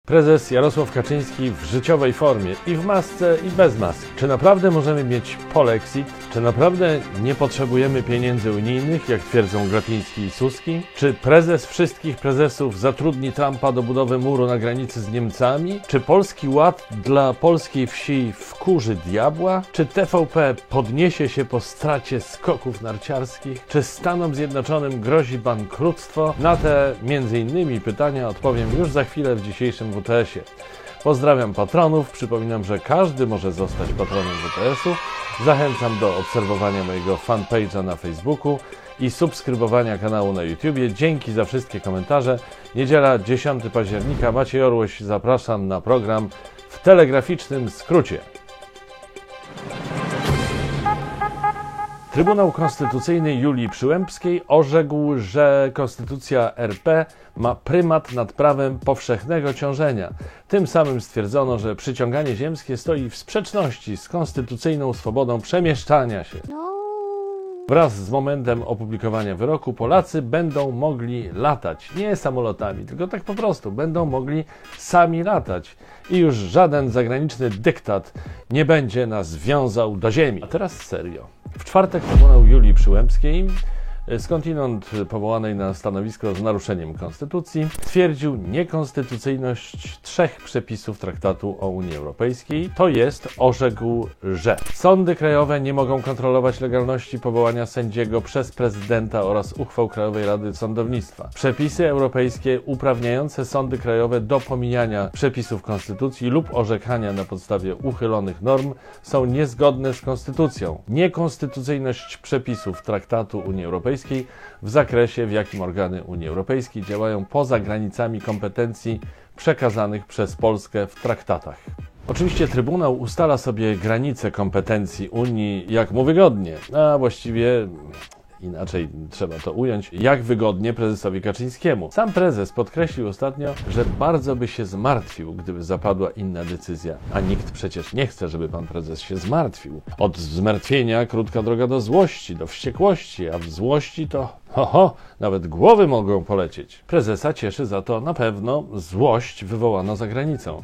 Prezes Jarosław Kaczyński w życiowej formie i w masce, i bez maski. Czy naprawdę możemy mieć polexit? Czy naprawdę nie potrzebujemy pieniędzy unijnych, jak twierdzą Glapiński i Suski? Czy prezes wszystkich prezesów zatrudni Trumpa do budowy muru na granicy z Niemcami? Czy Polski Ład dla polskiej wsi wkurzy diabła? Czy TVP podniesie się po stracie skoków narciarskich? Czy Stanom Zjednoczonym grozi bankructwo? Na te m.in. pytania odpowiem już za chwilę w dzisiejszym WTS-ie. Pozdrawiam patronów, przypominam, że każdy może zostać patronem WTS-u. Zachęcam do obserwowania mojego fanpage'a na Facebooku i subskrybowania kanału na YouTubie. Dzięki za wszystkie komentarze. Niedziela 10 października. Maciej Orłoś, zapraszam na program w telegraficznym skrócie. Trybunał Konstytucyjny Julii Przyłębskiej orzekł, że Konstytucja RP ma prymat nad prawem powszechnego ciążenia. Tym samym stwierdzono, że przyciąganie ziemskie stoi w sprzeczności z konstytucyjną swobodą przemieszczania się. Wraz z momentem opublikowania wyroku Polacy będą mogli latać. Nie samolotami, tylko tak po prostu. Będą mogli sami latać. I już żaden zagraniczny dyktat nie będzie nas wiązał do ziemi. A teraz serio. W czwartek Trybunał Julii Przyłębskiej, skądinąd powołanej na stanowisko z naruszeniem konstytucji, stwierdził niekonstytucyjność 3 przepisów Traktatu o Unii Europejskiej, to jest orzekł, że sądy krajowe nie mogą kontrolować legalności powołania sędziego przez prezydenta oraz uchwał Krajowej Rady Sądownictwa. Przepisy europejskie uprawniające sądy krajowe do pomijania przepisów konstytucji lub orzekania na podstawie uchylonych norm są niezgodne z konstytucją. Niekonstytucyjność przepisów Traktatu Unii Europejskiej w zakresie, w jakim organy Unii Europejskiej działają poza granicami kompetencji przekazanych przez Polskę w traktatach. Oczywiście Trybunał ustala sobie granice kompetencji Unii jak mu wygodnie, a właściwie inaczej trzeba to ująć, jak wygodnie prezesowi Kaczyńskiemu. Sam prezes podkreślił ostatnio, że bardzo by się zmartwił, gdyby zapadła inna decyzja. A nikt przecież nie chce, żeby pan prezes się zmartwił. Od zmartwienia krótka droga do złości, do wściekłości, a w złości to nawet głowy mogą polecieć. Prezesa cieszy za to na pewno złość wywołana za granicą.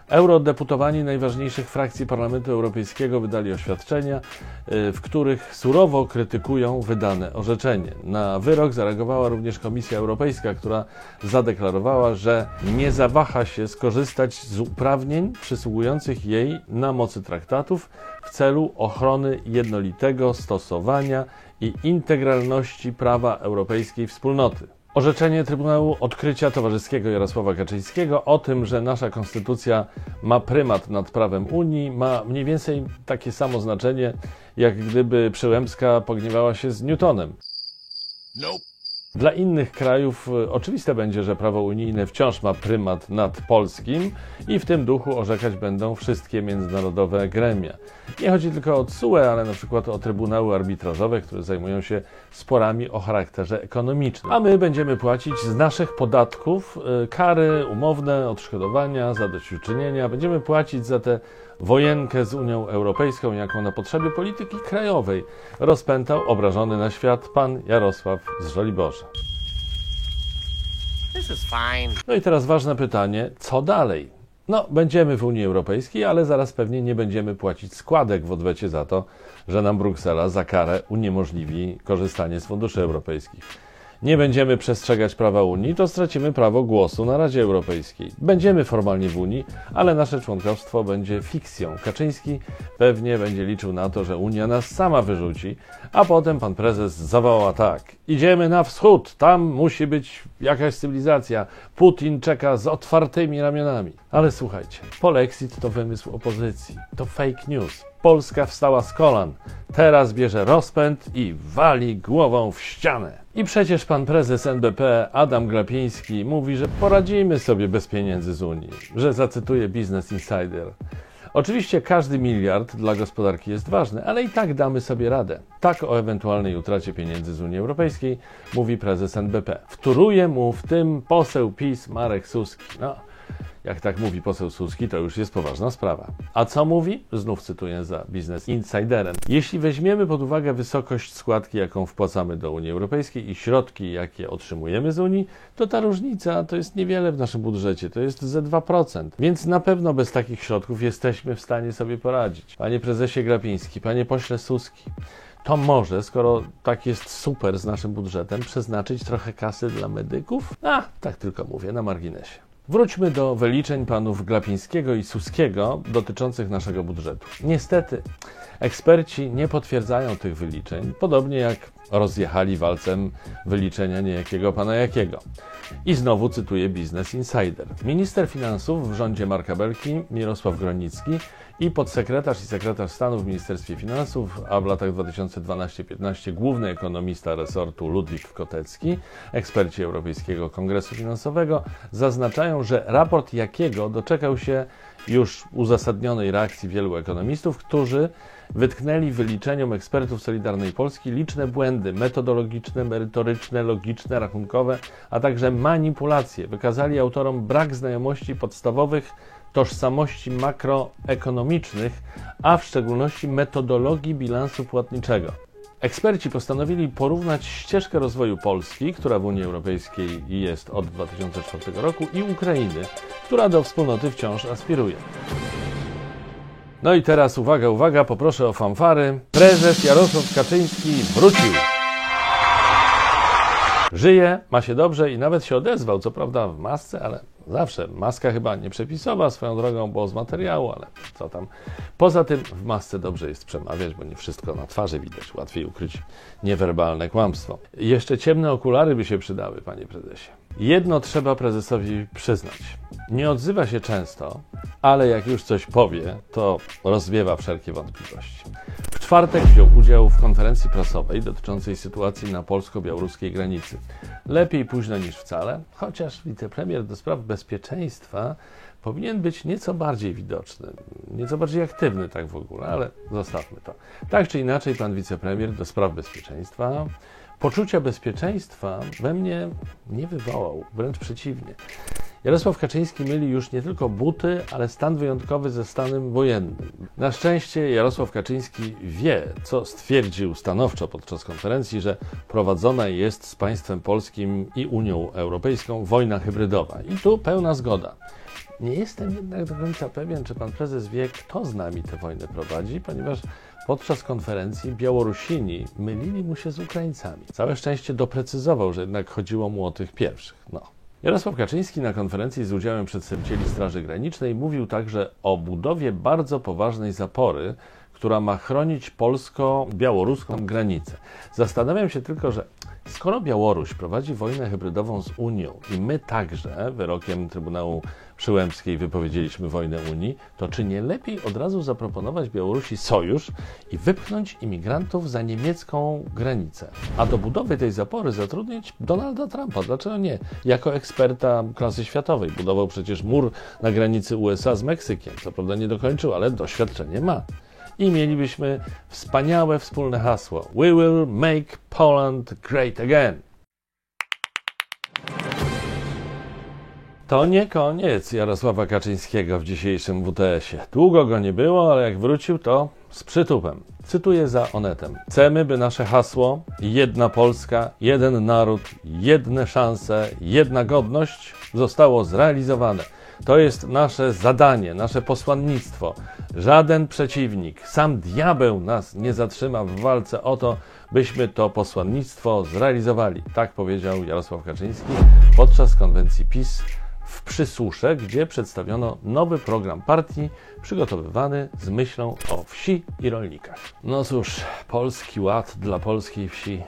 Eurodeputowani najważniejszych frakcji Parlamentu Europejskiego wydali oświadczenia, w których surowo krytykują wydane orzeczenie. Na wyrok zareagowała również Komisja Europejska, która zadeklarowała, że nie zawaha się skorzystać z uprawnień przysługujących jej na mocy traktatów w celu ochrony jednolitego stosowania i integralności prawa Europejskiej Wspólnoty. Orzeczenie Trybunału Odkrycia Towarzyskiego Jarosława Kaczyńskiego o tym, że nasza konstytucja ma prymat nad prawem Unii, ma mniej więcej takie samo znaczenie, jak gdyby Przyłębska pogniewała się z Newtonem. Dla innych krajów oczywiste będzie, że prawo unijne wciąż ma prymat nad polskim i w tym duchu orzekać będą wszystkie międzynarodowe gremia. Nie chodzi tylko o TSUE, ale na przykład o trybunały arbitrażowe, które zajmują się sporami o charakterze ekonomicznym. A my będziemy płacić z naszych podatków kary umowne, odszkodowania, zadośćuczynienia. Będziemy płacić za tę wojenkę z Unią Europejską, jaką na potrzeby polityki krajowej rozpętał obrażony na świat pan Jarosław z Żoliborza. No i teraz ważne pytanie, co dalej? No, będziemy w Unii Europejskiej, ale zaraz pewnie nie będziemy płacić składek w odwecie za to, że nam Bruksela za karę uniemożliwi korzystanie z funduszy europejskich. Nie będziemy przestrzegać prawa Unii, to stracimy prawo głosu na Radzie Europejskiej. Będziemy formalnie w Unii, ale nasze członkostwo będzie fikcją. Kaczyński pewnie będzie liczył na to, że Unia nas sama wyrzuci, a potem pan prezes zawoła tak: idziemy na wschód, tam musi być jakaś cywilizacja. Putin czeka z otwartymi ramionami. Ale słuchajcie, polexit to wymysł opozycji, to fake news. Polska wstała z kolan, teraz bierze rozpęd i wali głową w ścianę. I przecież pan prezes NBP Adam Glapiński mówi, że poradzimy sobie bez pieniędzy z Unii, że zacytuję Business Insider. Oczywiście każdy miliard dla gospodarki jest ważny, ale i tak damy sobie radę. Tak o ewentualnej utracie pieniędzy z Unii Europejskiej mówi prezes NBP. Wtóruje mu w tym poseł PiS Marek Suski. No, Jak tak mówi poseł Suski, to już jest poważna sprawa. A co mówi? Znów cytuję za Business Insiderem. Jeśli weźmiemy pod uwagę wysokość składki, jaką wpłacamy do Unii Europejskiej i środki, jakie otrzymujemy z Unii, to ta różnica to jest niewiele w naszym budżecie, to jest ze 2%. Więc na pewno bez takich środków jesteśmy w stanie sobie poradzić. Panie prezesie Glapiński, panie pośle Suski, to może, skoro tak jest super z naszym budżetem, przeznaczyć trochę kasy dla medyków? Tak tylko mówię, na marginesie. Wróćmy do wyliczeń panów Glapińskiego i Suskiego dotyczących naszego budżetu. Niestety, eksperci nie potwierdzają tych wyliczeń, podobnie jak rozjechali walcem wyliczenia niejakiego pana Jakiego. I znowu cytuję Business Insider. Minister finansów w rządzie Marka Belki, Mirosław Gronicki i podsekretarz i sekretarz stanu w Ministerstwie Finansów, a w latach 2012-15 główny ekonomista resortu Ludwik Kotecki, eksperci Europejskiego Kongresu Finansowego, zaznaczają, że raport Jakiego doczekał się już uzasadnionej reakcji wielu ekonomistów, którzy wytknęli wyliczeniom ekspertów Solidarnej Polski liczne błędy metodologiczne, merytoryczne, logiczne, rachunkowe, a także manipulacje. Wykazali autorom brak znajomości podstawowych tożsamości makroekonomicznych, a w szczególności metodologii bilansu płatniczego. Eksperci postanowili porównać ścieżkę rozwoju Polski, która w Unii Europejskiej jest od 2004 roku, i Ukrainy, która do wspólnoty wciąż aspiruje. No i teraz uwaga, uwaga, poproszę o fanfary. Prezes Jarosław Kaczyński wrócił. Żyje, ma się dobrze i nawet się odezwał, co prawda w masce, ale zawsze. Maska chyba nieprzepisowa swoją drogą, bo z materiału, ale co tam. Poza tym w masce dobrze jest przemawiać, bo nie wszystko na twarzy widać. Łatwiej ukryć niewerbalne kłamstwo. Jeszcze ciemne okulary by się przydały, panie prezesie. Jedno trzeba prezesowi przyznać. Nie odzywa się często, ale jak już coś powie, to rozwiewa wszelkie wątpliwości. W czwartek wziął udział w konferencji prasowej dotyczącej sytuacji na polsko-białoruskiej granicy. Lepiej późno niż wcale, chociaż wicepremier do spraw bezpieczeństwa powinien być nieco bardziej widoczny, nieco bardziej aktywny tak w ogóle, ale zostawmy to. Tak czy inaczej, pan wicepremier do spraw bezpieczeństwa poczucia bezpieczeństwa we mnie nie wywołał, wręcz przeciwnie. Jarosław Kaczyński myli już nie tylko buty, ale stan wyjątkowy ze stanem wojennym. Na szczęście Jarosław Kaczyński wie, co stwierdził stanowczo podczas konferencji, że prowadzona jest z państwem polskim i Unią Europejską wojna hybrydowa. I tu pełna zgoda. Nie jestem jednak do końca pewien, czy pan prezes wie, kto z nami tę wojnę prowadzi, ponieważ podczas konferencji Białorusini mylili mu się z Ukraińcami. Całe szczęście doprecyzował, że jednak chodziło mu o tych pierwszych. Jarosław Kaczyński na konferencji z udziałem przedstawicieli Straży Granicznej mówił także o budowie bardzo poważnej zapory, która ma chronić polsko-białoruską granicę. Zastanawiam się tylko, że skoro Białoruś prowadzi wojnę hybrydową z Unią i my także wyrokiem Trybunału Przyłębskiej wypowiedzieliśmy wojnę Unii, to czy nie lepiej od razu zaproponować Białorusi sojusz i wypchnąć imigrantów za niemiecką granicę? A do budowy tej zapory zatrudnić Donalda Trumpa. Dlaczego nie? Jako eksperta klasy światowej. Budował przecież mur na granicy USA z Meksykiem. Co prawda nie dokończył, ale doświadczenie ma. I mielibyśmy wspaniałe wspólne hasło: We will make Poland great again. To nie koniec Jarosława Kaczyńskiego w dzisiejszym WTS-ie. Długo go nie było, ale jak wrócił, to z przytupem. Cytuję za Onetem. Chcemy, by nasze hasło jedna Polska, jeden naród, jedne szanse, jedna godność zostało zrealizowane. To jest nasze zadanie, nasze posłannictwo. Żaden przeciwnik, sam diabeł nas nie zatrzyma w walce o to, byśmy to posłannictwo zrealizowali. Tak powiedział Jarosław Kaczyński podczas konwencji PiS w Przysłusze, gdzie przedstawiono nowy program partii przygotowywany z myślą o wsi i rolnikach. No cóż, Polski Ład dla polskiej wsi.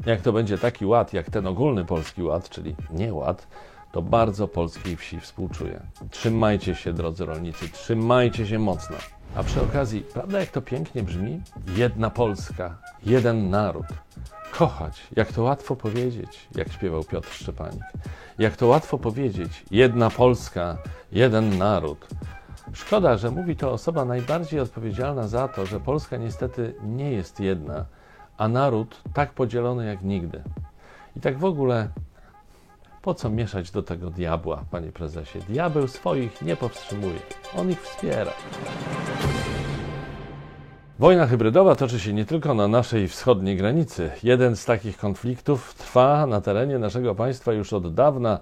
Jak to będzie taki ład jak ten ogólny Polski Ład, czyli nieład, to bardzo polskiej wsi współczuję. Trzymajcie się, drodzy rolnicy, trzymajcie się mocno. A przy okazji, prawda jak to pięknie brzmi? Jedna Polska, jeden naród. Kochać, jak to łatwo powiedzieć, jak śpiewał Piotr Szczepanik. Jak to łatwo powiedzieć, jedna Polska, jeden naród. Szkoda, że mówi to osoba najbardziej odpowiedzialna za to, że Polska niestety nie jest jedna, a naród tak podzielony jak nigdy. I tak w ogóle Po co mieszać do tego diabła, panie prezesie? Diabeł swoich nie powstrzymuje, on ich wspiera. Wojna hybrydowa toczy się nie tylko na naszej wschodniej granicy. Jeden z takich konfliktów trwa na terenie naszego państwa już od dawna,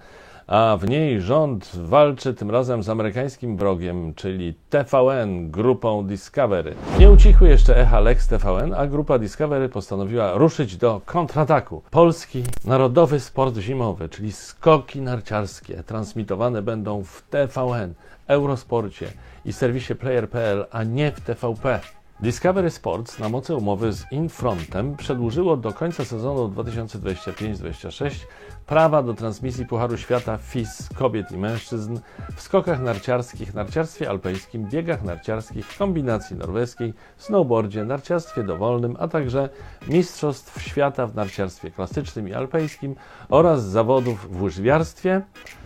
a w niej rząd walczy tym razem z amerykańskim wrogiem, czyli TVN, grupą Discovery. Nie ucichły jeszcze echa Lex TVN, a grupa Discovery postanowiła ruszyć do kontrataku. Polski narodowy sport zimowy, czyli skoki narciarskie, transmitowane będą w TVN, Eurosporcie i serwisie Player.pl, a nie w TVP. Discovery Sports na mocy umowy z Infrontem przedłużyło do końca sezonu 2025-26 prawa do transmisji Pucharu Świata FIS kobiet i mężczyzn w skokach narciarskich, narciarstwie alpejskim, biegach narciarskich, kombinacji norweskiej, snowboardzie, narciarstwie dowolnym, a także Mistrzostw Świata w narciarstwie klasycznym i alpejskim oraz zawodów w łyżwiarstwie,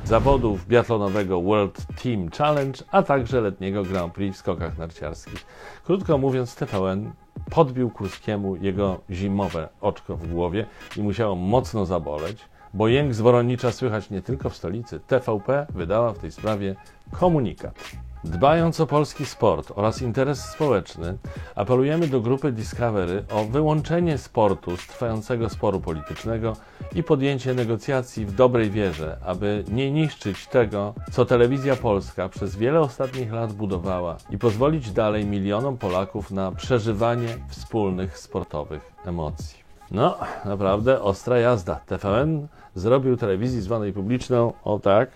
zawodów biatlonowego World Team Challenge, a także letniego Grand Prix w skokach narciarskich. Krótko mówiąc, TVN podbił Kurskiemu jego zimowe oczko w głowie i musiało mocno zaboleć, bo jęk z Woronicza słychać nie tylko w stolicy. TVP wydała w tej sprawie komunikat. Dbając o polski sport oraz interes społeczny, apelujemy do grupy Discovery o wyłączenie sportu z trwającego sporu politycznego i podjęcie negocjacji w dobrej wierze, aby nie niszczyć tego, co telewizja polska przez wiele ostatnich lat budowała i pozwolić dalej milionom Polaków na przeżywanie wspólnych sportowych emocji. No, naprawdę ostra jazda. TVN zrobił telewizji zwanej publiczną o tak.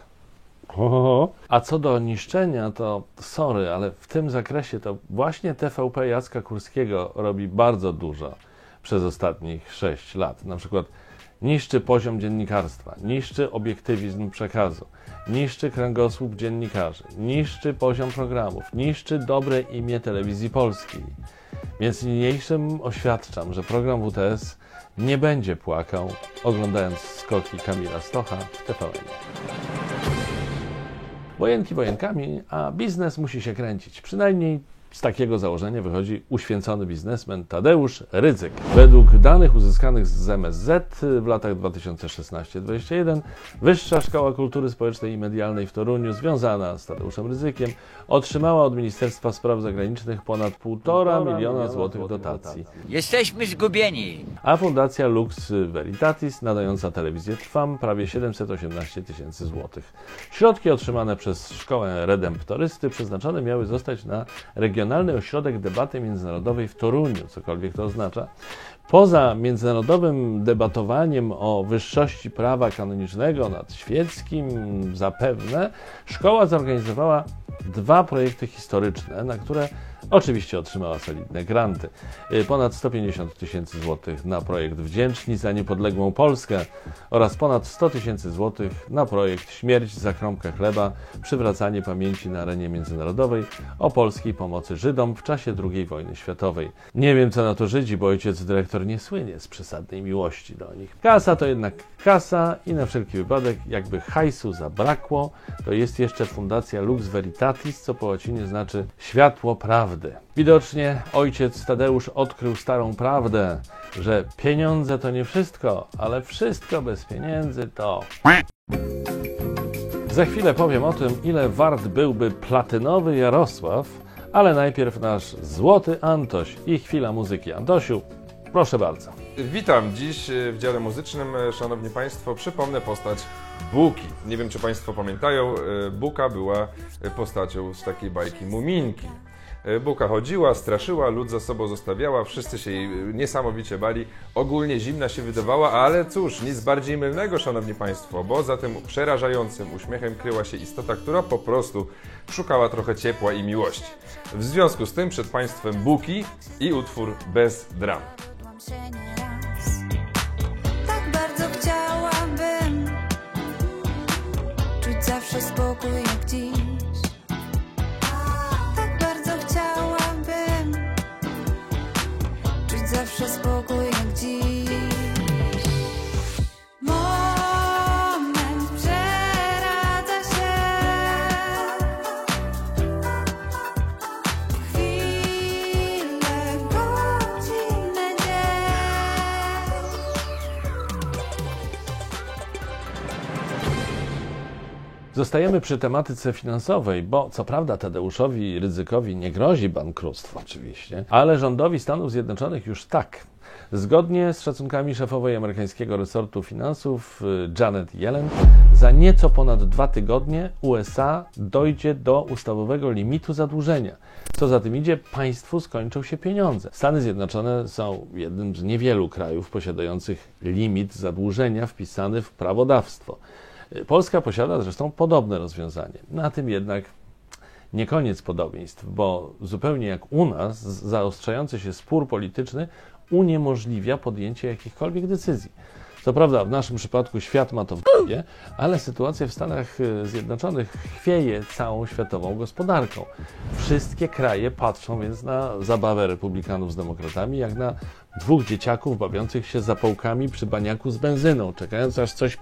A co do niszczenia, to sorry, ale w tym zakresie to właśnie TVP Jacka Kurskiego robi bardzo dużo przez ostatnich 6 lat. Na przykład niszczy poziom dziennikarstwa, niszczy obiektywizm przekazu, niszczy kręgosłup dziennikarzy, niszczy poziom programów, niszczy dobre imię telewizji polskiej. Więc niniejszym oświadczam, że program WTS nie będzie płakał, oglądając skoki Kamila Stocha w TVN. Wojenki wojenkami, a biznes musi się kręcić. Przynajmniej z takiego założenia wychodzi uświęcony biznesmen Tadeusz Rydzyk. Według danych uzyskanych z MSZ w latach 2016-2021 Wyższa Szkoła Kultury Społecznej i Medialnej w Toruniu, związana z Tadeuszem Rydzykiem, otrzymała od Ministerstwa Spraw Zagranicznych ponad 1,5 miliona złotych dotacji. Jesteśmy zgubieni. A Fundacja Lux Veritatis, nadająca telewizję Trwam, prawie 718 tysięcy złotych. Środki otrzymane przez Szkołę Redemptorysty przeznaczone miały zostać na Regionalny Ośrodek Debaty Międzynarodowej w Toruniu, cokolwiek to oznacza. Poza międzynarodowym debatowaniem o wyższości prawa kanonicznego nad świeckim, zapewne, szkoła zorganizowała 2 projekty historyczne, na które oczywiście otrzymała solidne granty. Ponad 150 tysięcy złotych na projekt Wdzięczni za niepodległą Polskę oraz ponad 100 tysięcy złotych na projekt Śmierć za kromkę chleba, przywracanie pamięci na arenie międzynarodowej o polskiej pomocy Żydom w czasie II wojny światowej. Nie wiem, co na to Żydzi, bo ojciec dyrektor nie słynie z przesadnej miłości do nich. Kasa to jednak kasa i na wszelki wypadek, jakby hajsu zabrakło, to jest jeszcze Fundacja Lux Veritatis, co po łacinie znaczy światło prawdy. Widocznie ojciec Tadeusz odkrył starą prawdę, że pieniądze to nie wszystko, ale wszystko bez pieniędzy to... Za chwilę powiem o tym, ile wart byłby platynowy Jarosław, ale najpierw nasz złoty Antoś i chwila muzyki. Antosiu, proszę bardzo. Witam. Dziś w dziale muzycznym, szanowni państwo, przypomnę postać Buki. Nie wiem, czy państwo pamiętają, Buka była postacią z takiej bajki Muminki. Buka chodziła, straszyła, lud za sobą zostawiała, wszyscy się jej niesamowicie bali, ogólnie zimna się wydawała, ale cóż, nic bardziej mylnego, szanowni państwo, bo za tym przerażającym uśmiechem kryła się istota, która po prostu szukała trochę ciepła i miłości. W związku z tym przed państwem Buki i utwór Bez dram. Tak bardzo chciałabym czuć zawsze spokój jak dziś. Tak bardzo chciałabym czuć zawsze spokój jak dziś. Moment przeradza się w chwile, godziny, dzień. Zostajemy przy tematyce finansowej, bo co prawda Tadeuszowi Rydzykowi nie grozi bankructwo oczywiście, ale rządowi Stanów Zjednoczonych już tak. Zgodnie z szacunkami szefowej amerykańskiego resortu finansów Janet Yellen, za nieco ponad 2 tygodnie USA dojdzie do ustawowego limitu zadłużenia. Co za tym idzie, państwu skończą się pieniądze. Stany Zjednoczone są jednym z niewielu krajów posiadających limit zadłużenia wpisany w prawodawstwo. Polska posiada zresztą podobne rozwiązanie. Na tym jednak nie koniec podobieństw, bo zupełnie jak u nas, zaostrzający się spór polityczny uniemożliwia podjęcie jakichkolwiek decyzji. Co prawda w naszym przypadku świat ma to w głowie, ale sytuacja w Stanach Zjednoczonych chwieje całą światową gospodarką. Wszystkie kraje patrzą więc na zabawę republikanów z demokratami, jak na 2 dzieciaków bawiących się zapałkami przy baniaku z benzyną, czekając aż coś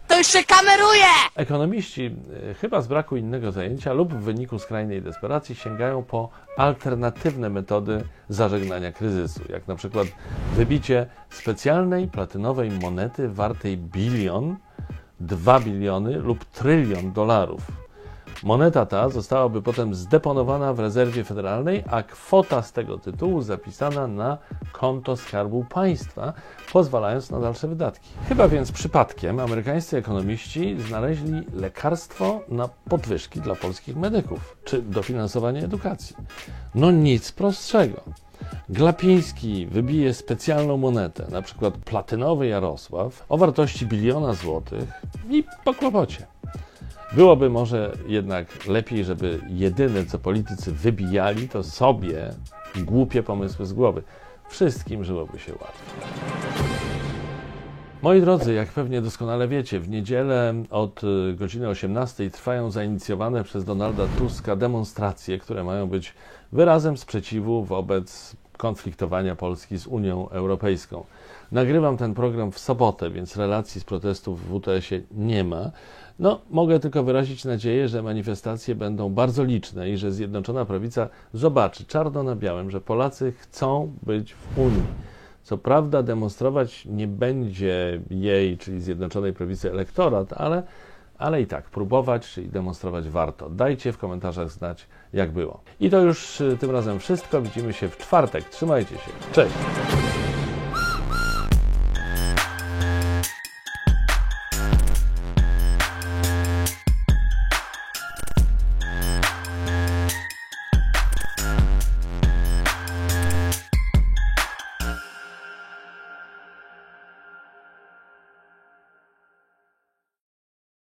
To już się kameruje! Ekonomiści, chyba z braku innego zajęcia lub w wyniku skrajnej desperacji, sięgają po alternatywne metody zażegnania kryzysu, jak na przykład wybicie specjalnej platynowej monety wartej bilion, 2 biliony lub trylion dolarów. Moneta ta zostałaby potem zdeponowana w rezerwie federalnej, a kwota z tego tytułu zapisana na konto Skarbu Państwa, pozwalając na dalsze wydatki. Chyba więc przypadkiem amerykańscy ekonomiści znaleźli lekarstwo na podwyżki dla polskich medyków, czy dofinansowanie edukacji. No nic prostszego. Glapiński wybije specjalną monetę, na przykład platynowy Jarosław, o wartości 1 biliona złotych i po kłopocie. Byłoby może jednak lepiej, żeby jedyne, co politycy wybijali, to sobie głupie pomysły z głowy. Wszystkim żyłoby się łatwiej. Moi drodzy, jak pewnie doskonale wiecie, w niedzielę od godziny 18 trwają zainicjowane przez Donalda Tuska demonstracje, które mają być wyrazem sprzeciwu wobec konfliktowania Polski z Unią Europejską. Nagrywam ten program w sobotę, więc relacji z protestów w WTS-ie nie ma. No, mogę tylko wyrazić nadzieję, że manifestacje będą bardzo liczne i że Zjednoczona Prawica zobaczy czarno na białym, że Polacy chcą być w Unii. Co prawda demonstrować nie będzie jej, czyli Zjednoczonej Prawicy, elektorat, ale i tak próbować, czyli demonstrować warto. Dajcie w komentarzach znać, jak było. I to już tym razem wszystko. Widzimy się w czwartek. Trzymajcie się. Cześć!